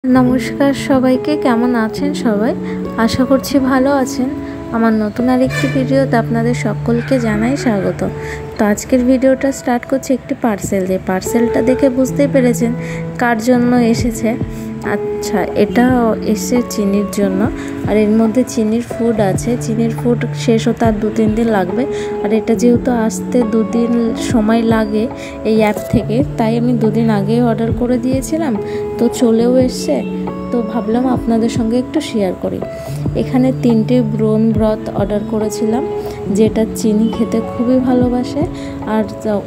नमस्कार सबाइके केमन आছেন सबाई आशा करছি ভালো আছেন। আমার নতুন আরেকটি ভিডিওতে আপনাদের সকলকে জানাই স্বাগত। তো আজকের ভিডিওটা স্টার্ট করছি একটি পার্সেল দিয়ে। পার্সেলটা দেখে বুঝতেই পেরেছেন কার জন্য এসেছে। আচ্ছা, এটা এসে চিনির জন্য, আর এর মধ্যে চিনির ফুড আছে। চিনির ফুড শেষ হতে আর 2-3 দিন লাগবে, আর এটা যেহেতু আসতে 2 দিন সময় লাগে এই অ্যাপ থেকে, তাই আমি 2 দিন আগে অর্ডার করে দিয়েছিলাম। তো চলেও এসছে, তো ভাবলাম আপনাদের সঙ্গে একটু শেয়ার করি। এখানে 3টে ব্রোন ব্রথ অর্ডার করেছিলাম, যেটা চিনি খেতে খুবই ভালোবাসে, আর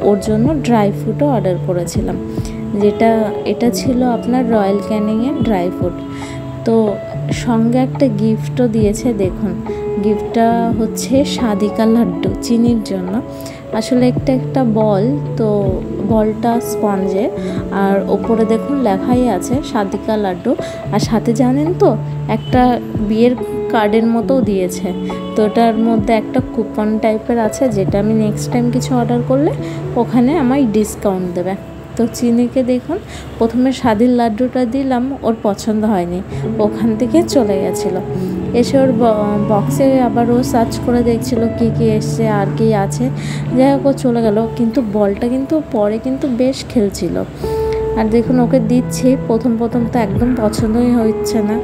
ওর জন্য ড্রাই ফ্রুটও অর্ডার করেছিলাম, এটা ছিল আপনার রয়্যাল ক্যানিংয়ের ড্রাই ফ্রুট। তো সঙ্গে একটা গিফটও দিয়েছে। দেখুন, গিফটটা হচ্ছে সাদিকা লাড্ডু চিনির জন্য। আসলে একটা বল, তো বলটা স্পঞ্জের, আর ওপরে দেখুন লেখাই আছে সাদিকা লাড্ডু। আর সাথে জানেন তো একটা বিয়ের কার্ডের মতোও দিয়েছে। তো ওটার মধ্যে একটা কুপন টাইপের আছে, যেটা আমি নেক্সট টাইম কিছু অর্ডার করলে ওখানে আমায় ডিসকাউন্ট দেবে। তো চিনিকে দেখুন, প্রথমে স্বাদের লাড্ডুটা দিলাম, ওর পছন্দ হয়নি, ওখান থেকে চলে গেছিলো। এসে ওর বক্সে আবার ও সার্চ করে দেখছিল কী কী এসছে আর কি আছে। যাই হোক, ও চলে গেল, কিন্তু বলটা কিন্তু পরে কিন্তু বেশ খেলছিল। আর দেখুন ওকে দিচ্ছি, প্রথম তো একদম পছন্দই হচ্ছে না।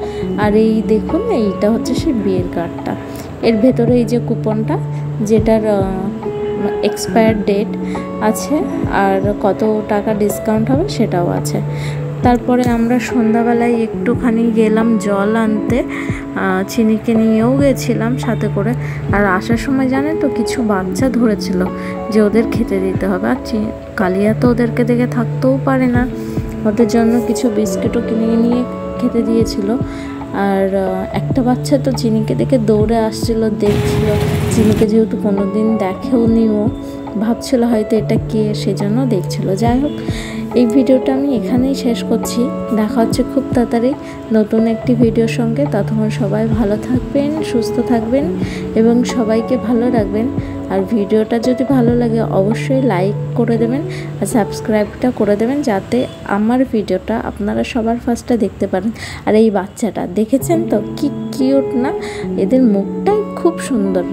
আর এই দেখুন, এইটা হচ্ছে সেই বিয়ের কার্ডটা। এর ভেতরে এই যে কুপনটা, যেটার এক্সপায়ার ডেট আছে আর কত টাকা ডিসকাউন্ট হবে সেটাও আছে। তারপরে আমরা সন্ধ্যাবেলায় একটুখানি গেলাম জল আনতে, চিনিকে নিয়েও গেছিলাম সাথে করে। আর আসার সময় জানেন তো কিছু বাচ্চা ধরেছিল যে ওদের খেতে দিতে হবে, আর কালিয়া তো ওদেরকে দেখে থাকতেও পারে না, ওদের জন্য কিছু বিস্কিটও কিনে নিয়ে খেতে দিয়েছিল। আর একটা বাচ্চা তো চিনিকে দেখে দৌড়ে আসছিল, দেখছিল চিনিকে, যেহেতু কোনো দিন দেখেও নি, ও ভাবছিল হয়তো এটা কে, সেজন্য দেখছিল। যাই হোক, এই ভিডিওটা আমি এখানেই শেষ করছি। দেখা হচ্ছে খুব তাড়াতাড়ি নতুন একটি ভিডিওর সঙ্গে। ততক্ষণ সবাই ভালো থাকবেন, সুস্থ থাকবেন এবং সবাইকে ভালো রাখবেন। আর ভিডিওটা যদি ভালো লাগে অবশ্যই লাইক করে দেবেন আর সাবস্ক্রাইবটা করে দেবেন, যাতে আমার ভিডিওটা আপনারা সবার ফার্স্টে দেখতে পারেন। আর এই বাচ্চাটা দেখেছেন তো কি কিউট না, এদের মুখটাই খুব সুন্দর।